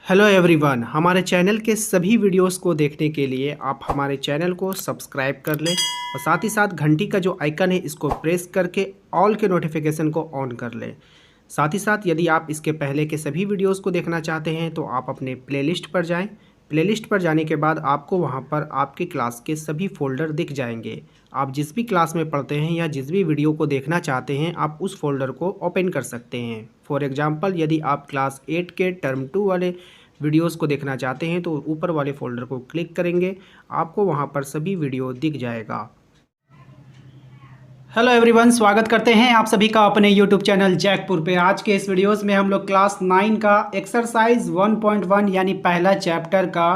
Hello everyone, हमारे channel के सभी वीडियोस को देखने के लिए आप हमारे चैनल को सब्सक्राइब कर लें और साथ ही साथ घंटी का जो आइकन है इसको प्रेस करके ऑल के नोटिफिकेशन को ऑन कर लें। साथ ही साथ यदि आप इसके पहले के सभी वीडियोस को देखना चाहते हैं तो आप अपने प्लेलिस्ट पर जाएं। प्लेलिस्ट पर जाने के बाद आपको वहां पर आपकी क्लास के सभी फोल्डर दिख जाएंगे। आप जिस भी क्लास में पढ़ते हैं या जिस भी वीडियो को देखना चाहते हैं आप उस फोल्डर को ओपन कर सकते हैं। फॉर एग्जांपल, यदि आप क्लास 8 के टर्म 2 वाले वीडियोस को देखना चाहते हैं तो ऊपर वाले फोल्डर को क्लिक करेंगे, आपको वहां पर सभी वीडियो दिख जाएगा। हेलो एवरीवन, स्वागत करते हैं आप सभी का अपने यूट्यूब चैनल जैकपुर पे। आज के इस वीडियोस में हम लोग क्लास 9 का एक्सरसाइज 1.1 यानी पहला चैप्टर का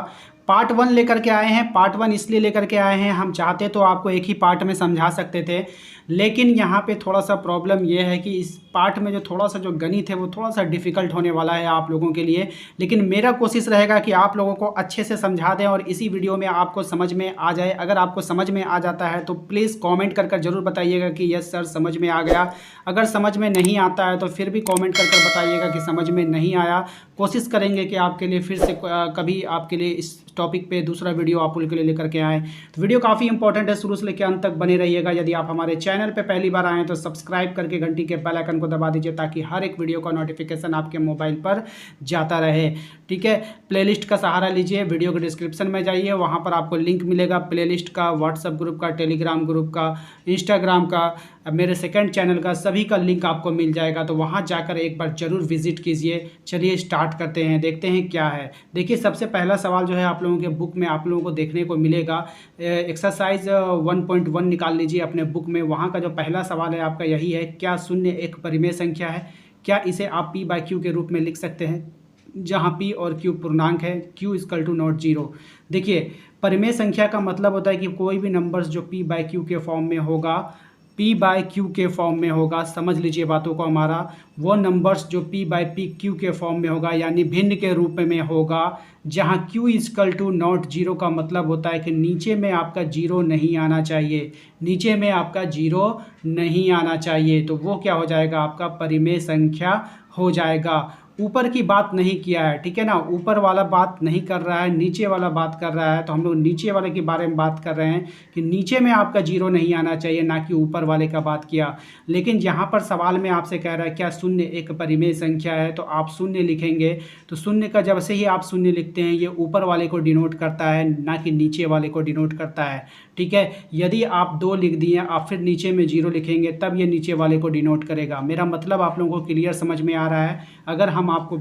पार्ट 1 लेकर के आए हैं। पार्ट 1 इसलिए लेकर के आए हैं, हम चाहते तो आपको एक ही पार्ट में समझा सकते थे, लेकिन यहाँ पे थोड़ा सा प्रॉब्लम ये है कि इस पार्ट में जो थोड़ा सा जो गणित है वो थोड़ा सा डिफ़िकल्ट होने वाला है आप लोगों के लिए। लेकिन मेरा कोशिश रहेगा कि आप लोगों को अच्छे से समझा दें और इसी वीडियो में आपको समझ में आ जाए। अगर आपको समझ में आ जाता है तो प्लीज़ कमेंट कर कर ज़रूर बताइएगा कि यस सर समझ में आ गया। अगर समझ में नहीं आता है तो फिर भी कमेंट कर कर बताइएगा कि समझ में नहीं आया। कोशिश करेंगे कि आपके लिए फिर से कभी आपके लिए इस टॉपिक पे दूसरा वीडियो आप लोग के लिए लेकर के आएँ। तो वीडियो काफ़ी इंपॉर्टेंट है, शुरू से लेकर अंत तक बने रहिएगा। यदि आप हमारे चैनल पे पहली बार आएँ तो सब्सक्राइब करके घंटी के बेल आइकन को दबा दीजिए ताकि हर एक वीडियो का नोटिफिकेशन आपके मोबाइल पर जाता रहे। ठीक है, प्लेलिस्ट का सहारा लीजिए, वीडियो के डिस्क्रिप्शन में जाइए, वहाँ पर आपको लिंक मिलेगा प्लेलिस्ट का, व्हाट्सएप ग्रुप का, टेलीग्राम ग्रुप का, इंस्टाग्राम का, मेरे सेकंड चैनल का, सभी का लिंक आपको मिल जाएगा। तो वहाँ जाकर एक बार ज़रूर विजिट कीजिए। चलिए स्टार्ट करते हैं, देखते हैं क्या है। देखिए, सबसे पहला सवाल जो है आप लोगों के बुक में आप लोगों को देखने को मिलेगा। एक्सरसाइज 1.1 निकाल लीजिए अपने बुक में। वहाँ का जो पहला सवाल है आपका यही है, क्या शून्य एक परिमेय संख्या है? क्या इसे आप p बाई क्यू के रूप में लिख सकते हैं, जहाँ p और q पूर्णांक है, q equal to not zero. देखिए, परिमेय संख्या का मतलब होता है कि कोई भी नंबर्स जो p बाई क्यू के फॉर्म में होगा, p बाई क्यू के फॉर्म में होगा, समझ लीजिए बातों को हमारा, वो नंबर्स जो p बाई p क्यू के फॉर्म में होगा यानी भिन्न के रूप में होगा, जहाँ q equal to not zero का मतलब होता है कि नीचे में आपका जीरो नहीं आना चाहिए, नीचे में आपका जीरो नहीं आना चाहिए। तो वो क्या हो जाएगा, आपका परिमेय संख्या हो जाएगा। ऊपर की बात नहीं किया है, ठीक है ना, ऊपर वाला बात नहीं कर रहा है, नीचे वाला बात कर रहा है। तो हम लोग नीचे वाले के बारे में बात कर रहे हैं कि नीचे में आपका जीरो नहीं आना चाहिए, ना कि ऊपर वाले का बात किया। लेकिन यहाँ पर सवाल में आपसे कह रहा है क्या शून्य एक परिमेय संख्या है, तो आप शून्य लिखेंगे। तो शून्य का जब से ही आप शून्य लिखते हैं ये ऊपर वाले को डिनोट करता है, ना कि नीचे वाले को डिनोट करता है। ठीक है, यदि आप 2 लिख दिए आप फिर नीचे में जीरो लिखेंगे तब ये नीचे वाले को डिनोट करेगा। मेरा मतलब आप लोगों को क्लियर समझ में आ रहा है? अगर हम आपको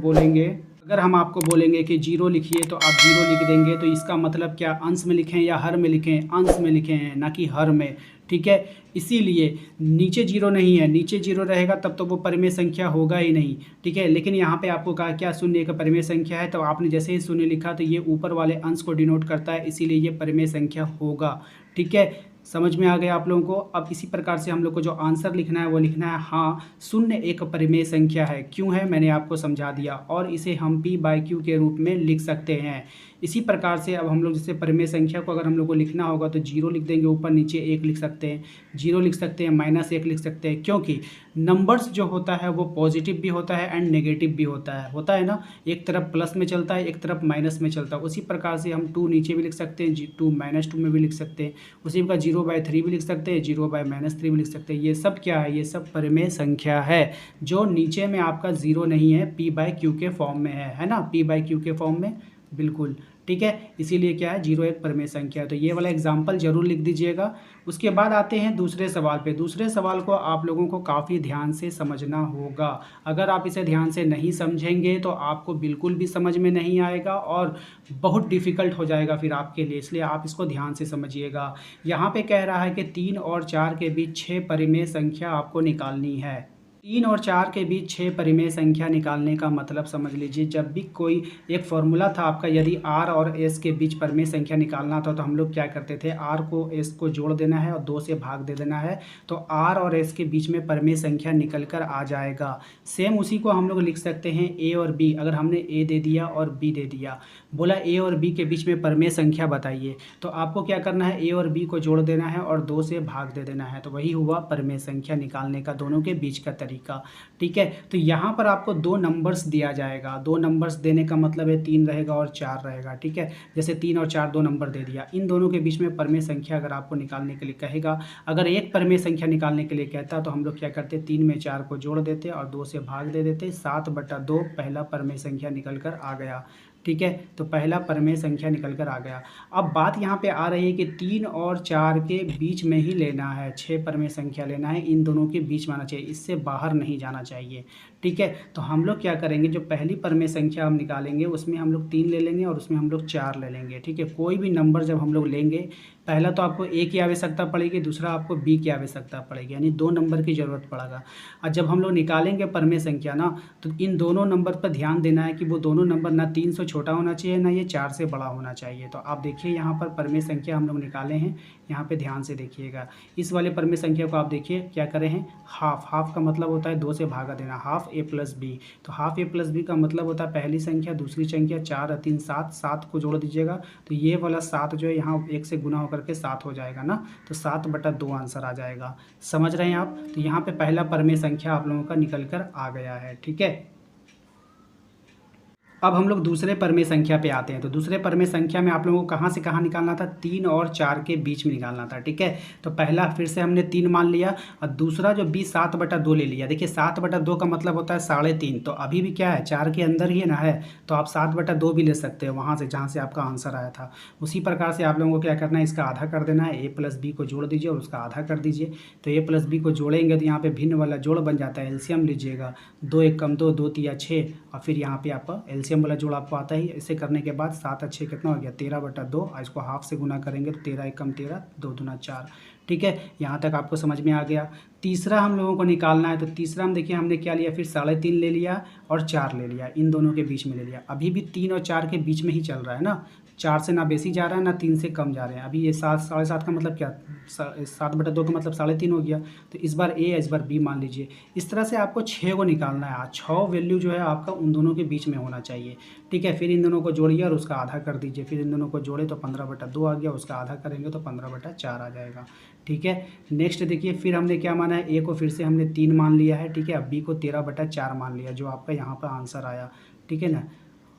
बोलेंगे कि जीरो लिखिए तो आप जीरो लिख देंगे, तो इसका मतलब क्या, अंश में लिखें या हर में लिखें? अंश में लिखें हैं, ना कि हर में। ठीक है, इसीलिए नीचे जीरो नहीं है, नीचे जीरो रहेगा तब तो वो परिमेय संख्या होगा ही नहीं। ठीक है, लेकिन यहाँ पे आपको कहा क्या शून्य एक परिमेय संख्या है, तो आपने जैसे ही शून्य लिखा तो ये ऊपर वाले अंश को डिनोट करता है, इसीलिए ये परिमेय संख्या होगा। ठीक है, समझ में आ गया आप लोगों को? अब इसी प्रकार से हम लोग को जो आंसर लिखना है वो लिखना है, हाँ शून्य एक परिमेय संख्या है। क्यों है मैंने आपको समझा दिया, और इसे हम p बाई क्यू के रूप में लिख सकते हैं। इसी प्रकार से अब हम लोग जैसे परिमेय संख्या को अगर हम लोग को लिखना होगा तो जीरो लिख देंगे, ऊपर नीचे एक लिख सकते हैं, जीरो लिख सकते हैं, -1 लिख सकते हैं, क्योंकि नंबर्स जो होता है वो पॉजिटिव भी होता है एंड नेगेटिव भी होता है ना, एक तरफ प्लस में चलता है, एक तरफ माइनस में चलता है। उसी प्रकार से हम 2 नीचे भी लिख सकते हैं, 2 -2 में भी लिख सकते हैं, उसी का 0/3 भी लिख सकते हैं, 0/-3 भी लिख सकते हैं। ये सब क्या है, ये सब परिमेय संख्या है जो नीचे में आपका जीरो नहीं है, p बाई क्यू के फॉर्म में है ना, p बाई क्यू के फॉर्म में, बिल्कुल। ठीक है, इसीलिए क्या है, जीरो एक परिमेय संख्या है। तो ये वाला एग्जाम्पल जरूर लिख दीजिएगा। उसके बाद आते हैं दूसरे सवाल पे। दूसरे सवाल को आप लोगों को काफ़ी ध्यान से समझना होगा। अगर आप इसे ध्यान से नहीं समझेंगे तो आपको बिल्कुल भी समझ में नहीं आएगा और बहुत डिफ़िकल्ट हो जाएगा फिर आपके लिए, इसलिए आप इसको ध्यान से समझिएगा। यहाँ पे कह रहा है कि 3 और 4 के बीच 6 परिमेय संख्या आपको निकालनी है। 3 और 4 के बीच 6 परिमेय संख्या निकालने का मतलब समझ लीजिए, जब भी कोई एक फॉर्मूला था आपका, यदि r और s के बीच परिमेय संख्या निकालना था तो हम लोग क्या करते थे, r को s को जोड़ देना है और 2 से भाग दे देना है, तो r और s के बीच में परिमेय संख्या निकल कर आ जाएगा। सेम उसी को हम लोग लिख सकते हैं a और b। अगर हमने a दे दिया और b दे दिया, बोला a और b के बीच में परिमेय संख्या बताइए, तो आपको क्या करना है, a और b को जोड़ देना है और 2 से भाग दे देना है। तो वही हुआ परिमेय संख्या निकालने का दोनों के बीच का तरीका। का। ठीक है, तो यहाँ पर आपको 2 नंबर्स दिया जाएगा। 2 नंबर्स देने का मतलब है 3 रहेगा और 4 रहेगा। ठीक है, जैसे 3 और 4 2 नंबर दे दिया। इन दोनों के बीच में परमेय संख्या अगर आपको निकालने के लिए कहेगा, अगर एक परमेय संख्या निकालने के लिए कहता तो हम लोग क्या करते, 3 में 4 को जोड़ देते और 2 से भाग दे देते। 7/2 पहला परमेय संख्या निकल कर आ गया। ठीक है, तो पहला परमेय संख्या निकल कर आ गया। अब बात यहाँ पे आ रही है कि 3 और 4 के बीच में ही लेना है, 6 परमेय संख्या लेना है, इन दोनों के बीच में आना चाहिए, इससे बाहर नहीं जाना चाहिए। ठीक है, तो हम लोग क्या करेंगे, जो पहली परमेय संख्या हम निकालेंगे उसमें हम लोग 3 ले लेंगे और उसमें हम लोग 4 ले लेंगे। ठीक है, कोई भी नंबर जब हम लोग लेंगे, पहला तो आपको ए की आवश्यकता पड़ेगी, दूसरा आपको बी की आवश्यकता पड़ेगी, यानी 2 नंबर की ज़रूरत पड़ेगा। और जब हम लोग निकालेंगे परमेय संख्या ना, तो इन दोनों नंबर पर ध्यान देना है कि वो दोनों नंबर ना 3 से छोटा होना चाहिए, ना ये 4 से बड़ा होना चाहिए। तो आप देखिए यहाँ पर परमेय संख्या हम लोग निकाले हैं, यहाँ पे ध्यान से देखिएगा। इस वाले परमेय संख्या को आप देखिए क्या करें हैं, हाफ का मतलब होता है 2 से भागा देना, हाफ a प्लस बी। तो हाफ a प्लस बी का मतलब होता है पहली संख्या दूसरी संख्या 4 और 3 7, 7 को जोड़ दीजिएगा तो ये वाला 7 जो है यहाँ 1 से गुना होकर के 7 हो जाएगा ना, तो 7/2 आंसर आ जाएगा। समझ रहे हैं आप? तो यहाँ पे पहला परमेय संख्या आप लोगों का निकल कर आ गया है। ठीक है, अब हम लोग दूसरे परमेय संख्या पे आते हैं। तो दूसरे परमेय संख्या में आप लोगों को कहाँ से कहाँ निकालना था, 3 और 4 के बीच में निकालना था। ठीक है, तो पहला फिर से हमने 3 मान लिया और दूसरा जो b 7/2 ले लिया। देखिए 7/2 का मतलब होता है 3.5, तो अभी भी क्या है, 4 के अंदर ही ना है, तो आप 7/2 भी ले सकते हो वहाँ से जहाँ से आपका आंसर आया था। उसी प्रकार से आप लोगों को क्या करना है, इसका आधा कर देना है, a प्लस बी को जोड़ दीजिए और उसका आधा कर दीजिए। तो a प्लस बी को जोड़ेंगे तो यहाँ पे भिन्न वाला जोड़ बन जाता है, एलसीएम लीजिएगा, 2 1 कम 2, 2 3 6 और फिर यहाँ पे आपका एलसीएम वाला जोड़ आपको आता ही। इसे करने के बाद 7 और 6 कितना हो गया, 13/2। और इसको हाफ से गुना करेंगे तो 13 1 कम 13, 2 दूना 4। ठीक है, यहाँ तक आपको समझ में आ गया। तीसरा हम लोगों को निकालना है, तो तीसरा हम देखिए हमने क्या लिया, फिर 3.5 ले लिया और 4 ले लिया, इन दोनों के बीच में ले लिया। अभी भी 3 और 4 के बीच में ही चल रहा है ना, 4 से ना बेसी जा रहा है ना 3 से कम जा रहे हैं। अभी ये 7 7.5 का मतलब क्या, 7/2 का मतलब 3.5 हो गया। तो इस बार ए इस बार बी मान लीजिए। इस तरह से आपको 6 को निकालना है, 6 वैल्यू जो है आपका उन दोनों के बीच में होना चाहिए। ठीक है, फिर इन दोनों को जोड़िए और उसका आधा कर दीजिए, फिर इन दोनों को जोड़े तो 15/2 आ गया, उसका आधा करेंगे तो 15/4 आ जाएगा। ठीक है, नेक्स्ट देखिए फिर हमने क्या माना है, ए को फिर से हमने 3 मान लिया है। ठीक है, अब बी को 13/4 मान लिया, जो आपका यहाँ पर आंसर आया। ठीक है ना,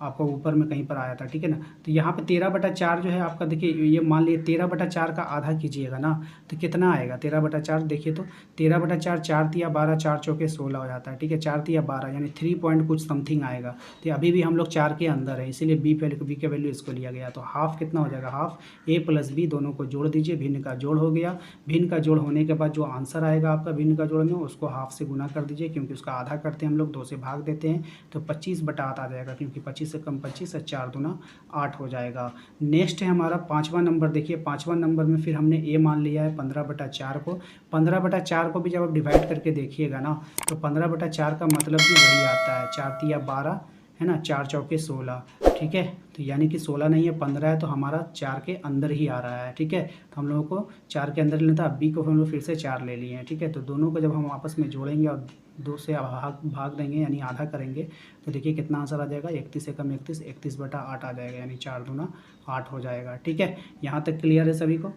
आपको ऊपर में कहीं पर आया था। ठीक है ना, तो यहाँ पे 13/4 जो है आपका, देखिए ये मान लिए 13/4 का आधा कीजिएगा ना, तो कितना आएगा 13/4, देखिए तो 13/4, 4 तिया 12, 4 चौके 16 हो जाता है। ठीक है, 4 तिया 12 यानी 3 पॉइंट कुछ समथिंग आएगा। तो अभी भी हम लोग 4 के अंदर है, इसीलिए बी का वैल्यू इसको लिया गया। तो हाफ कितना हो जाएगा, हाफ a प्लस बी, दोनों को जोड़ दीजिए, भिन्न का जोड़ हो गया। भिन्न का जोड़ होने के बाद जो आंसर आएगा आपका भिन्न का जोड़ में, उसको हाफ से गुना कर दीजिए, क्योंकि उसका आधा करते हैं हम लोग, 2 से भाग देते हैं, तो 25/8 आ जाएगा, क्योंकि 25 से कम 25 और 4 दूना 8 हो जाएगा। नेक्स्ट है हमारा 5वां नंबर। देखिए 5वां नंबर में फिर हमने a मान लिया है 15/4 को। 15/4 को भी जब आप डिवाइड करके देखिएगा ना, तो 15/4 का मतलब भी वही आता है, 4 तिया 12 है ना, 4 चौके 16। ठीक है, तो यानी कि 16 नहीं है 15 है, तो हमारा 4 के अंदर ही आ रहा है। ठीक है, तो हम लोगों को 4 के अंदर लेना था। अब बी को हम लोग फिर से 4 ले लिए हैं। ठीक है, तो दोनों को जब हम आपस में जोड़ेंगे और 2 से भाग देंगे यानी आधा करेंगे, तो देखिए कितना आंसर आ जाएगा, 31 से कम 31, 31/8 आ जाएगा, यानी 4 दूना 8 हो जाएगा। ठीक है, यहाँ तक क्लियर है सभी को?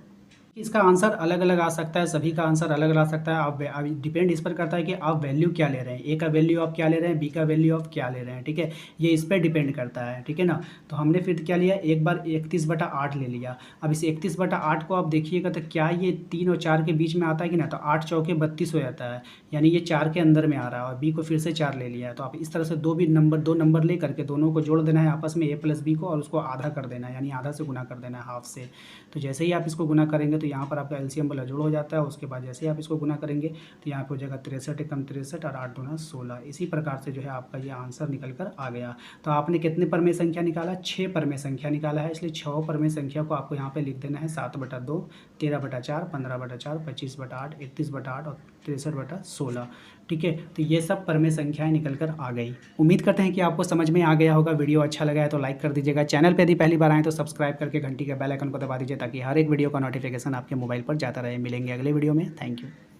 इसका आंसर अलग अलग आ सकता है, सभी का आंसर अलग अलग आ सकता है। आप डिपेंड इस पर करता है कि आप वैल्यू क्या ले रहे हैं, ए का वैल्यू आप क्या ले रहे हैं, बी का वैल्यू आप क्या ले रहे हैं। ठीक है, ये इस पर डिपेंड करता है। ठीक है ना, तो हमने फिर क्या लिया, एक बार 31/8 ले लिया। अब इस 31/8 को आप देखिएगा तो क्या ये 3 और 4 के बीच में आता है कि ना, तो 8 चौके 32 हो जाता है, यानी ये 4 के अंदर में आ रहा है। और बी को फिर से 4 ले लिया है, तो आप इस तरह से दो नंबर ले करके दोनों को जोड़ देना है आपस में, a प्लस बी को, और उसको आधा कर देना है, यानी आधा से गुना कर देना है, हाफ से। तो जैसे ही आप इसको गुना करेंगे तो यहाँ पर आपका एलसीएम वाला जोड़ हो जाता है। उसके बाद जैसे ही आप इसको गुना करेंगे तो यहाँ पे हो जाएगा 63 कम 63 और 8 दूना 16। इसी प्रकार से जो है आपका ये आंसर निकल कर आ गया। तो आपने कितने परमेय संख्या निकाला, 6 परमेय संख्या निकाला है, इसलिए 6 परमेय संख्या को आपको यहाँ पे लिख देना है, 7/2, 13/4, 15/4, 25/8, 31/8 और 63/16। ठीक है, तो ये सब परमेय संख्याएं निकल कर आ गई। उम्मीद करते हैं कि आपको समझ में आ गया होगा। वीडियो अच्छा लगा है तो लाइक कर दीजिएगा। चैनल पे यदि पहली बार आए तो सब्सक्राइब करके घंटी के बेल आइकन को दबा दीजिए, ताकि हर एक वीडियो का नोटिफिकेशन आपके मोबाइल पर जाता रहे। मिलेंगे अगले वीडियो में। Thank you.